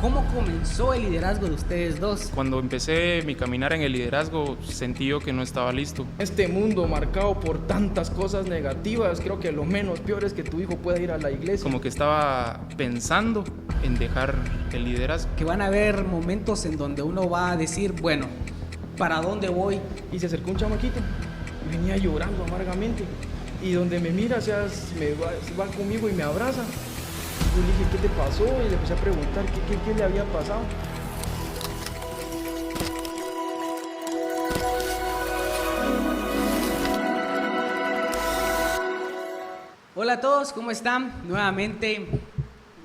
¿Cómo comenzó el liderazgo de ustedes dos? Cuando empecé mi caminar en el liderazgo, sentí yo que no estaba listo. Este mundo marcado por tantas cosas negativas, creo que lo menos peor es que tu hijo pueda ir a la iglesia. Como que estaba pensando en dejar el liderazgo. Que van a haber momentos en donde uno va a decir, bueno, ¿para dónde voy? Y se acercó un chamaquito y venía llorando amargamente. Y donde me mira, va conmigo y me abraza. Yo le dije, ¿qué te pasó? Y le empecé a preguntar qué le había pasado. Hola a todos, ¿cómo están? Nuevamente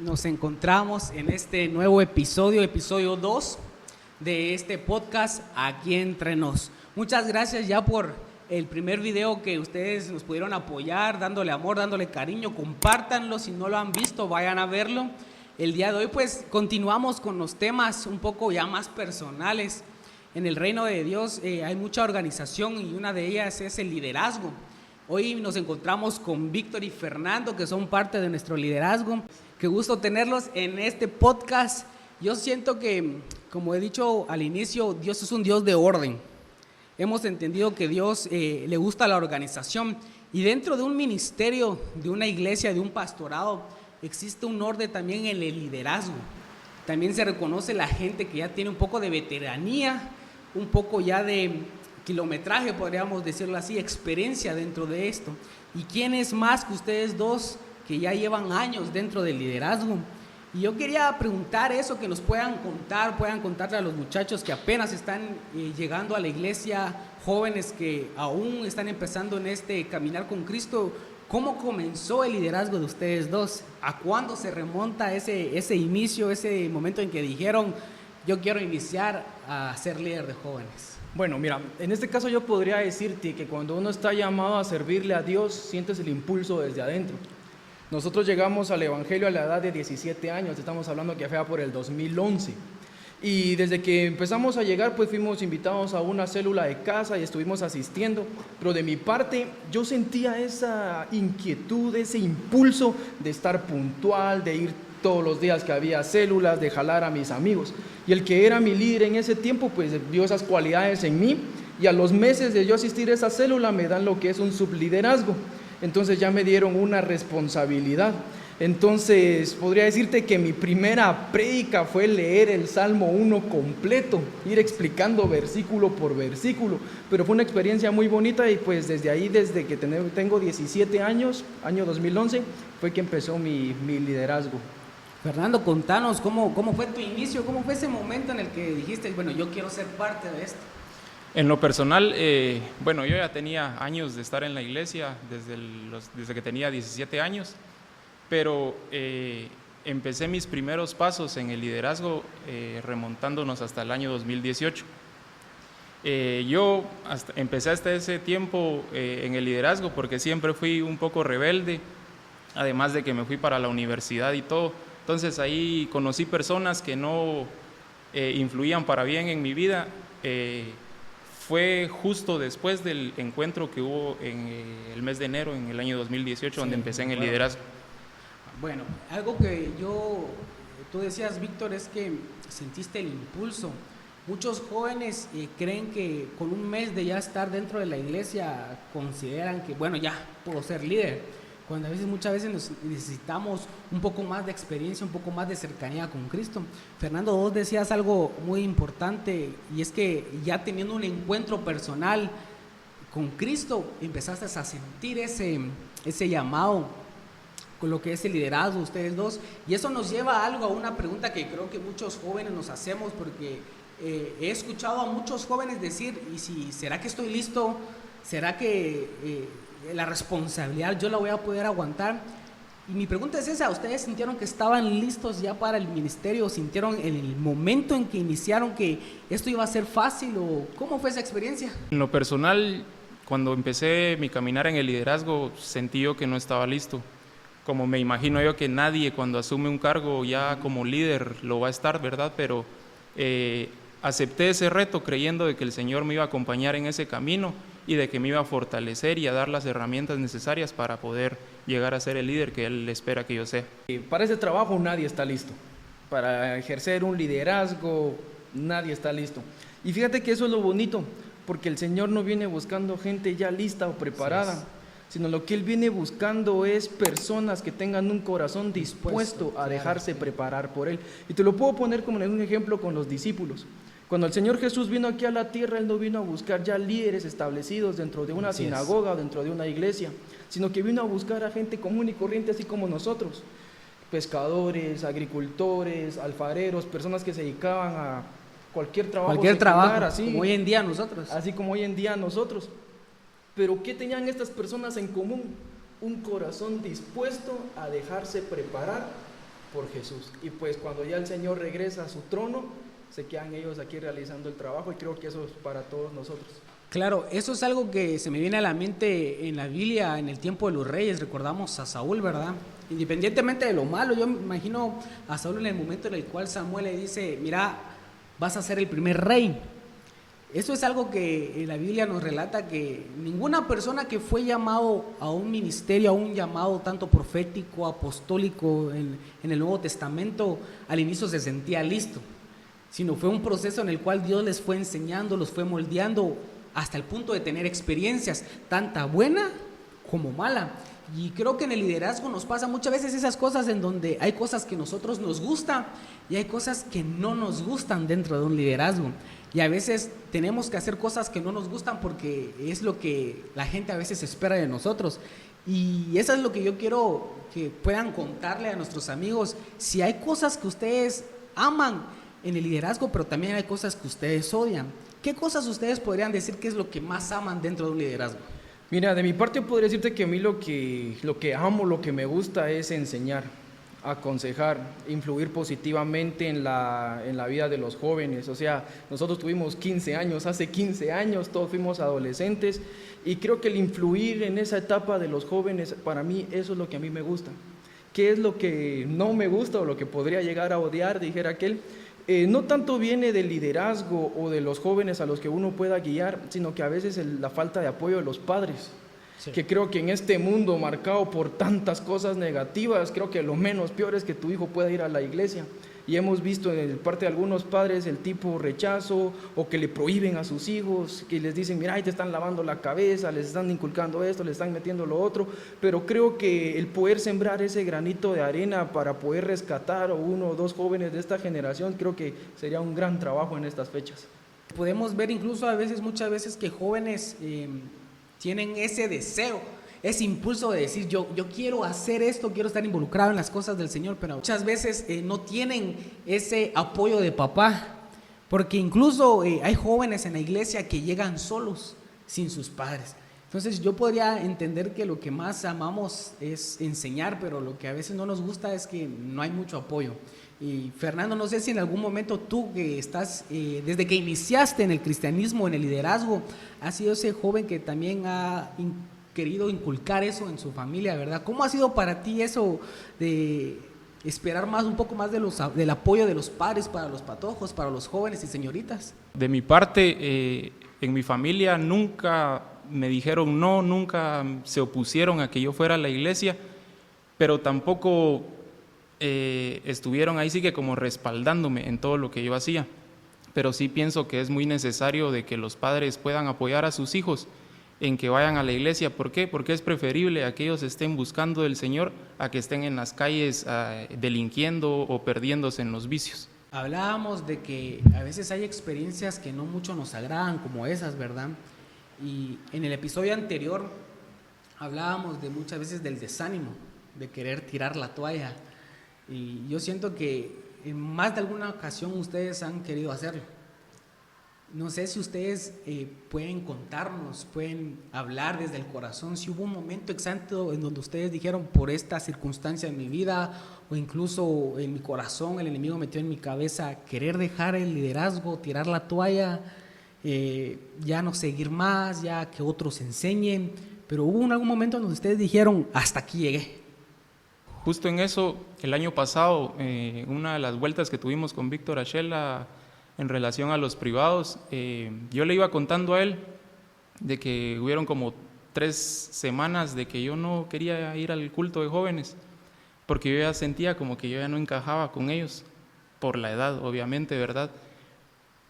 nos encontramos en este nuevo episodio 2 de este podcast Aquí Entre Nos. Muchas gracias ya por el primer video que ustedes nos pudieron apoyar, dándole amor, dándole cariño. Compártanlo, si no lo han visto, vayan a verlo. El día de hoy pues continuamos con los temas un poco ya más personales. En el reino de Dios hay mucha organización y una de ellas es el liderazgo. Hoy nos encontramos con Víctor y Fernando, que son parte de nuestro liderazgo. Qué gusto tenerlos en este podcast. Yo siento que, como he dicho al inicio, Dios es un Dios de orden. Hemos entendido que Dios le gusta la organización, y dentro de un ministerio, de una iglesia, de un pastorado, existe un orden también en el liderazgo. También se reconoce la gente que ya tiene un poco de veteranía, un poco ya de kilometraje, podríamos decirlo así, experiencia dentro de esto. ¿Y quién es más que ustedes dos que ya llevan años dentro del liderazgo? Y yo quería preguntar eso, que nos puedan contarle a los muchachos que apenas están llegando a la iglesia, jóvenes que aún están empezando en este caminar con Cristo. ¿Cómo comenzó el liderazgo de ustedes dos? ¿A cuándo se remonta ese inicio, ese momento en que dijeron, yo quiero iniciar a ser líder de jóvenes? Bueno, mira, en este caso yo podría decirte que cuando uno está llamado a servirle a Dios, sientes el impulso desde adentro. Nosotros llegamos al Evangelio a la edad de 17 años, estamos hablando que fue por el 2011. Y desde que empezamos a llegar, pues fuimos invitados a una célula de casa y estuvimos asistiendo. Pero de mi parte, yo sentía esa inquietud, ese impulso de estar puntual, de ir todos los días que había células, de jalar a mis amigos. Y el que era mi líder en ese tiempo, pues vio esas cualidades en mí. Y a los meses de yo asistir a esa célula, me dan lo que es un subliderazgo. Entonces ya me dieron una responsabilidad. Entonces podría decirte que mi primera prédica fue leer el Salmo 1 completo, ir explicando versículo por versículo, pero fue una experiencia muy bonita. Y pues desde ahí, desde que tengo 17 años, año 2011, fue que empezó mi liderazgo. Fernando, contanos cómo fue tu inicio, cómo fue ese momento en el que dijiste, bueno, yo quiero ser parte de esto. En lo personal, yo ya tenía años de estar en la iglesia, desde que tenía 17 años, pero empecé mis primeros pasos en el liderazgo remontándonos hasta el año 2018. Empecé hasta ese tiempo en el liderazgo porque siempre fui un poco rebelde, además de que me fui para la universidad y todo. Entonces ahí conocí personas que no influían para bien en mi vida. Fue justo después del encuentro que hubo en el mes de enero, en el año 2018, donde empecé en el liderazgo. Bueno, algo que tú decías, Víctor, es que sentiste el impulso. Muchos jóvenes creen que con un mes de ya estar dentro de la iglesia consideran que, bueno, ya puedo ser líder, cuando muchas veces necesitamos un poco más de experiencia, un poco más de cercanía con Cristo. Fernando, vos decías algo muy importante, y es que ya teniendo un encuentro personal con Cristo, empezaste a sentir ese llamado con lo que es el liderazgo, ustedes dos, y eso nos lleva a una pregunta que creo que muchos jóvenes nos hacemos, porque he escuchado a muchos jóvenes decir, ¿será que estoy listo? ¿Será que la responsabilidad yo la voy a poder aguantar? Y mi pregunta es esa: ¿ustedes sintieron que estaban listos ya para el ministerio? ¿Sintieron en el momento en que iniciaron que esto iba a ser fácil, o cómo fue esa experiencia? En lo personal, cuando empecé mi caminar en el liderazgo, sentí yo que no estaba listo. Como me imagino yo que nadie cuando asume un cargo ya como líder lo va a estar, ¿verdad? Pero acepté ese reto creyendo de que el Señor me iba a acompañar en ese camino y de que me iba a fortalecer y a dar las herramientas necesarias para poder llegar a ser el líder que Él espera que yo sea. Para ese trabajo nadie está listo. para ejercer un liderazgo, nadie está listo. Y fíjate que eso es lo bonito, porque el Señor no viene buscando gente ya lista o preparada, sino lo que Él viene buscando es personas que tengan un corazón dispuesto a dejarse preparar por Él. Y te lo puedo poner como en un ejemplo con los discípulos. Cuando el Señor Jesús vino aquí a la tierra, Él no vino a buscar ya líderes establecidos dentro de una sinagoga o dentro de una iglesia, sino que vino a buscar a gente común y corriente, así como nosotros, pescadores, agricultores, alfareros, personas que se dedicaban a cualquier trabajo, así, como hoy en día nosotros. Así como hoy en día nosotros. Pero ¿qué tenían estas personas en común? Un corazón dispuesto a dejarse preparar por Jesús. Y pues cuando ya el Señor regresa a su trono, se quedan ellos aquí realizando el trabajo, y creo que eso es para todos nosotros. Claro, eso es algo que se me viene a la mente en la Biblia, en el tiempo de los reyes. Recordamos a Saúl, ¿verdad? Independientemente de lo malo, yo me imagino a Saúl en el momento en el cual Samuel le dice: mira, vas a ser el primer rey. Eso es algo que la Biblia nos relata, que ninguna persona que fue llamado a un ministerio, a un llamado tanto profético, apostólico en el Nuevo Testamento, al inicio se sentía listo, sino fue un proceso en el cual Dios les fue enseñando, los fue moldeando hasta el punto de tener experiencias, tanta buena como mala. Y creo que en el liderazgo nos pasa muchas veces esas cosas en donde hay cosas que a nosotros nos gustan y hay cosas que no nos gustan dentro de un liderazgo. Y a veces tenemos que hacer cosas que no nos gustan porque es lo que la gente a veces espera de nosotros. Y eso es lo que yo quiero que puedan contarle a nuestros amigos. Si hay cosas que ustedes aman en el liderazgo, pero también hay cosas que ustedes odian, ¿qué cosas ustedes podrían decir que es lo que más aman dentro de un liderazgo? Mira, de mi parte yo podría decirte que a mí lo que amo, lo que me gusta es enseñar, aconsejar, influir positivamente en la vida de los jóvenes. O sea, nosotros tuvimos 15 años, hace 15 años todos fuimos adolescentes, y creo que el influir en esa etapa de los jóvenes, para mí eso es lo que a mí me gusta. ¿Qué es lo que no me gusta o lo que podría llegar a odiar? Dijera aquel. No tanto viene del liderazgo o de los jóvenes a los que uno pueda guiar, sino que a veces la falta de apoyo de los padres. Sí. Que creo que en este mundo marcado por tantas cosas negativas, creo que lo menos peor es que tu hijo pueda ir a la iglesia. Y hemos visto en parte de algunos padres el tipo rechazo, o que le prohíben a sus hijos, que les dicen: mira, ahí te están lavando la cabeza, les están inculcando esto, les están metiendo lo otro. Pero creo que el poder sembrar ese granito de arena para poder rescatar a uno o dos jóvenes de esta generación, creo que sería un gran trabajo en estas fechas. Podemos ver incluso muchas veces que jóvenes tienen ese deseo, ese impulso de decir: yo quiero hacer esto, quiero estar involucrado en las cosas del Señor, pero muchas veces no tienen ese apoyo de papá, porque incluso hay jóvenes en la iglesia que llegan solos, sin sus padres. Entonces yo podría entender que lo que más amamos es enseñar, pero lo que a veces no nos gusta es que no hay mucho apoyo. Y Fernando, no sé si en algún momento tú, que estás desde que iniciaste en el cristianismo, en el liderazgo, has sido ese joven que también ha querido inculcar eso en su familia, ¿verdad? ¿Cómo ha sido para ti eso de esperar un poco más del apoyo de los padres para los patojos, para los jóvenes y señoritas? De mi parte, en mi familia nunca me dijeron no, nunca se opusieron a que yo fuera a la iglesia, pero tampoco estuvieron ahí sí que como respaldándome en todo lo que yo hacía. Pero sí pienso que es muy necesario de que los padres puedan apoyar a sus hijos en que vayan a la iglesia. ¿Por qué? Porque es preferible a que ellos estén buscando del Señor a que estén en las calles delinquiendo o perdiéndose en los vicios. Hablábamos de que a veces hay experiencias que no mucho nos agradan, como esas, ¿verdad? Y en el episodio anterior hablábamos de muchas veces del desánimo, de querer tirar la toalla. Y yo siento que en más de alguna ocasión ustedes han querido hacerlo. No sé si ustedes pueden contarnos, pueden hablar desde el corazón, si hubo un momento exacto en donde ustedes dijeron: por esta circunstancia en mi vida, o incluso en mi corazón, el enemigo metió en mi cabeza querer dejar el liderazgo, tirar la toalla, ya no seguir más, ya que otros enseñen. Pero hubo algún momento en donde ustedes dijeron: hasta aquí llegué. Justo en eso, el año pasado, una de las vueltas que tuvimos con Víctor Achela en relación a los privados, yo le iba contando a él de que hubieron como 3 semanas de que yo no quería ir al culto de jóvenes, porque yo ya sentía como que yo ya no encajaba con ellos. por la edad, obviamente, ¿verdad?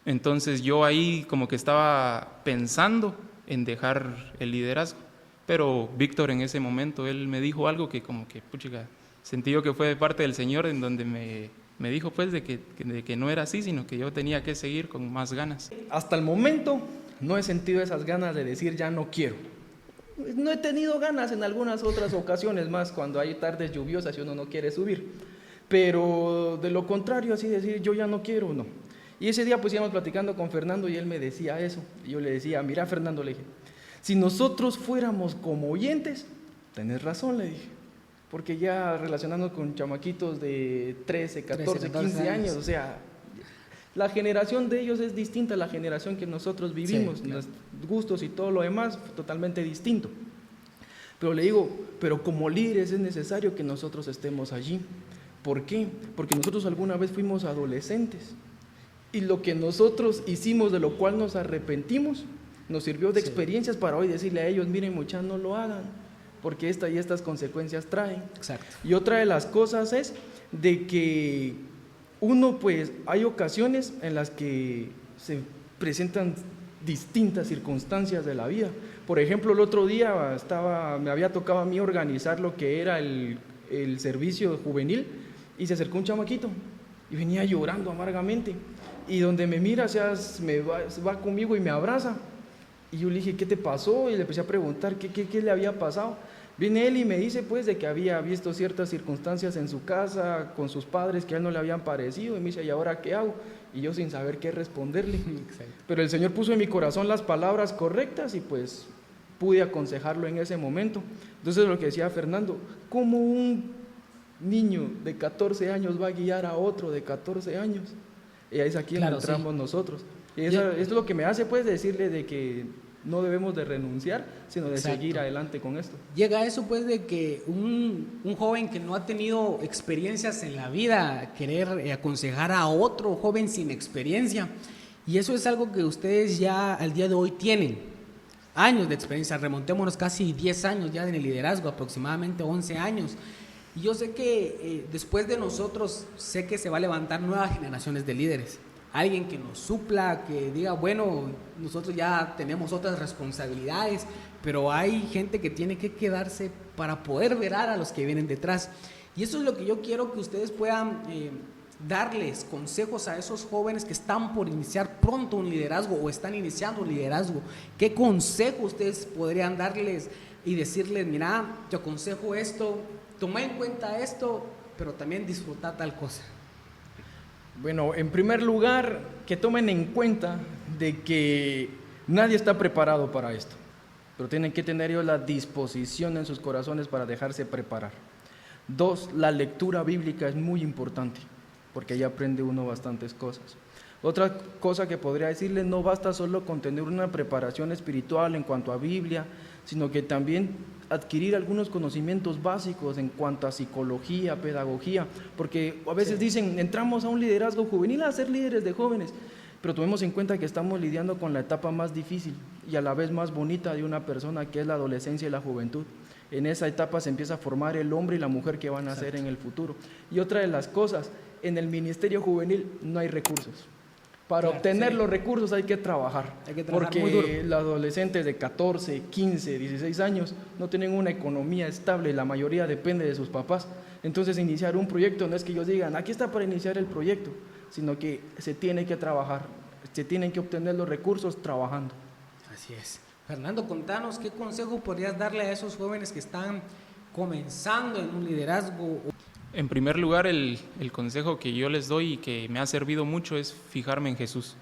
Entonces yo ahí como que estaba pensando en dejar el liderazgo, pero Víctor en ese momento, él me dijo algo que como que, puchica, sentí yo que fue de parte del Señor, en donde me dijo pues de que no era así, sino que yo tenía que seguir con más ganas. Hasta el momento no he sentido esas ganas de decir ya no quiero. No he tenido ganas en algunas otras ocasiones más, cuando hay tardes lluviosas y uno no quiere subir. Pero de lo contrario, así decir yo ya no quiero, no. Y ese día pues íbamos platicando con Fernando y él me decía eso. Y yo le decía, mira Fernando, le dije, si nosotros fuéramos como oyentes, tenés razón, le dije. Porque ya relacionando con chamaquitos de 13, 14, 15 años, o sea, la generación de ellos es distinta a la generación que nosotros vivimos, sí, claro. Los gustos y todo lo demás, totalmente distinto. Pero le digo, pero como líderes es necesario que nosotros estemos allí. ¿Por qué? Porque nosotros alguna vez fuimos adolescentes y lo que nosotros hicimos, de lo cual nos arrepentimos, nos sirvió de experiencias para hoy decirle a ellos, miren muchachos, no lo hagan, porque esta y estas consecuencias traen. Exacto. Y otra de las cosas es de que uno, pues, hay ocasiones en las que se presentan distintas circunstancias de la vida. Por ejemplo, el otro día me había tocado a mí organizar lo que era el servicio juvenil y se acercó un chamaquito y venía llorando amargamente. Y donde me mira, va conmigo y me abraza. Y yo le dije, ¿qué te pasó? Y le empecé a preguntar qué le había pasado. Viene él y me dice pues de que había visto ciertas circunstancias en su casa con sus padres que a él no le habían parecido, y me dice, ¿y ahora qué hago? Y yo sin saber qué responderle. Pero el Señor puso en mi corazón las palabras correctas y pues pude aconsejarlo en ese momento. Entonces lo que decía Fernando, ¿cómo un niño de 14 años va a guiar a otro de 14 años? Y es aquí donde entramos nosotros. Y eso es lo que me hace pues decirle de que no debemos de renunciar, sino de seguir adelante con esto. Llega eso pues de que un joven que no ha tenido experiencias en la vida, querer aconsejar a otro joven sin experiencia, y eso es algo que ustedes ya al día de hoy tienen, años de experiencia, remontémonos casi 10 años ya en el liderazgo, aproximadamente 11 años, y yo sé que después de nosotros, sé que se va a levantar nuevas generaciones de líderes. Alguien que nos supla, que diga, bueno, nosotros ya tenemos otras responsabilidades, pero hay gente que tiene que quedarse para poder ver a los que vienen detrás. Y eso es lo que yo quiero que ustedes puedan darles consejos a esos jóvenes que están por iniciar pronto un liderazgo o están iniciando un liderazgo. ¿Qué consejo ustedes podrían darles y decirles, mira, te aconsejo esto, toma en cuenta esto, pero también disfruta tal cosa? Bueno, en primer lugar, que tomen en cuenta de que nadie está preparado para esto, pero tienen que tener ellos la disposición en sus corazones para dejarse preparar. 2, la lectura bíblica es muy importante, porque ahí aprende uno bastantes cosas. Otra cosa que podría decirles, no basta solo con tener una preparación espiritual en cuanto a Biblia, sino que también adquirir algunos conocimientos básicos en cuanto a psicología, pedagogía, porque a veces dicen, entramos a un liderazgo juvenil a ser líderes de jóvenes, pero tomemos en cuenta que estamos lidiando con la etapa más difícil y a la vez más bonita de una persona, que es la adolescencia y la juventud. En esa etapa se empieza a formar el hombre y la mujer que van a ser en el futuro. Y otra de las cosas, en el ministerio juvenil no hay recursos. Para obtener los recursos hay que trabajar porque muy duro. Los adolescentes de 14, 15, 16 años no tienen una economía estable, la mayoría depende de sus papás. Entonces iniciar un proyecto no es que ellos digan, aquí está para iniciar el proyecto, sino que se tiene que trabajar, se tienen que obtener los recursos trabajando. Así es. Fernando, contanos, ¿qué consejo podrías darle a esos jóvenes que están comenzando en un liderazgo? En primer lugar, el consejo que yo les doy y que me ha servido mucho es fijarme en Jesús,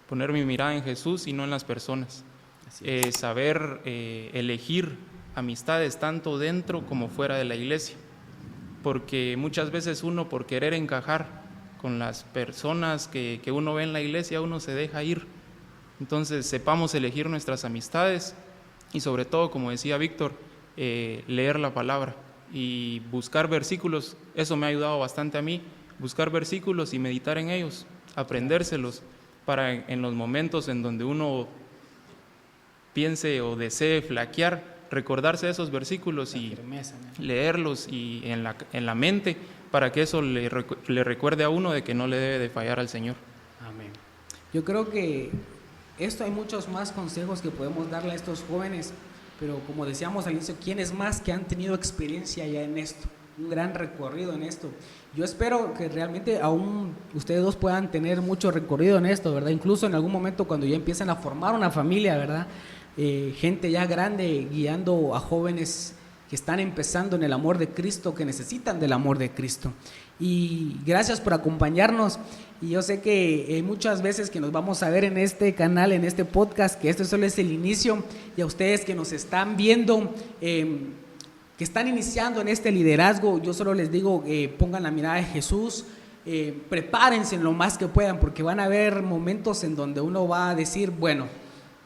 poner mi mirada en Jesús y no en las personas, saber elegir amistades tanto dentro como fuera de la iglesia, porque muchas veces uno, por querer encajar con las personas que uno ve en la iglesia, uno se deja ir. Entonces sepamos elegir nuestras amistades y sobre todo, como decía Víctor, leer la palabra y buscar versículos. Eso me ha ayudado bastante a mí, buscar versículos y meditar en ellos, aprendérselos, para en los momentos en donde uno piense o desee flaquear, recordarse de esos versículos y leerlos y en la mente para que eso le recuerde a uno de que no le debe de fallar al Señor. Amén. Yo creo que esto hay muchos más consejos que podemos darle a estos jóvenes, pero como decíamos al inicio, ¿quiénes más que han tenido experiencia ya en esto? Un gran recorrido en esto. Yo espero que realmente aún ustedes dos puedan tener mucho recorrido en esto, ¿verdad? Incluso en algún momento cuando ya empiezan a formar una familia, ¿verdad? Gente ya grande guiando a jóvenes que están empezando en el amor de Cristo, que necesitan del amor de Cristo. Y gracias por acompañarnos. Y yo sé que muchas veces que nos vamos a ver en este canal, en este podcast, que este solo es el inicio, y a ustedes que nos están viendo, que están iniciando en este liderazgo, yo solo les digo, pongan la mirada de Jesús, prepárense en lo más que puedan, porque van a haber momentos en donde uno va a decir, bueno,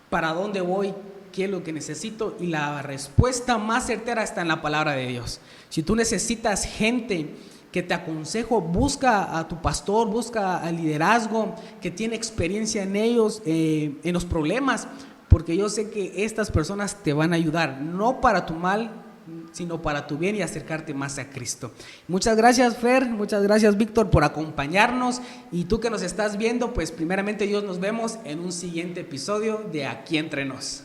¿para dónde voy? ¿Qué es lo que necesito? Y la respuesta más certera está en la palabra de Dios. Si tú necesitas gente que te aconsejo, busca a tu pastor, busca al liderazgo que tiene experiencia en ellos, en los problemas, porque yo sé que estas personas te van a ayudar, no para tu mal, sino para tu bien y acercarte más a Cristo. Muchas gracias, Fer, muchas gracias, Víctor, por acompañarnos, y tú que nos estás viendo, pues primeramente Dios, nos vemos en un siguiente episodio de Aquí Entre Nos.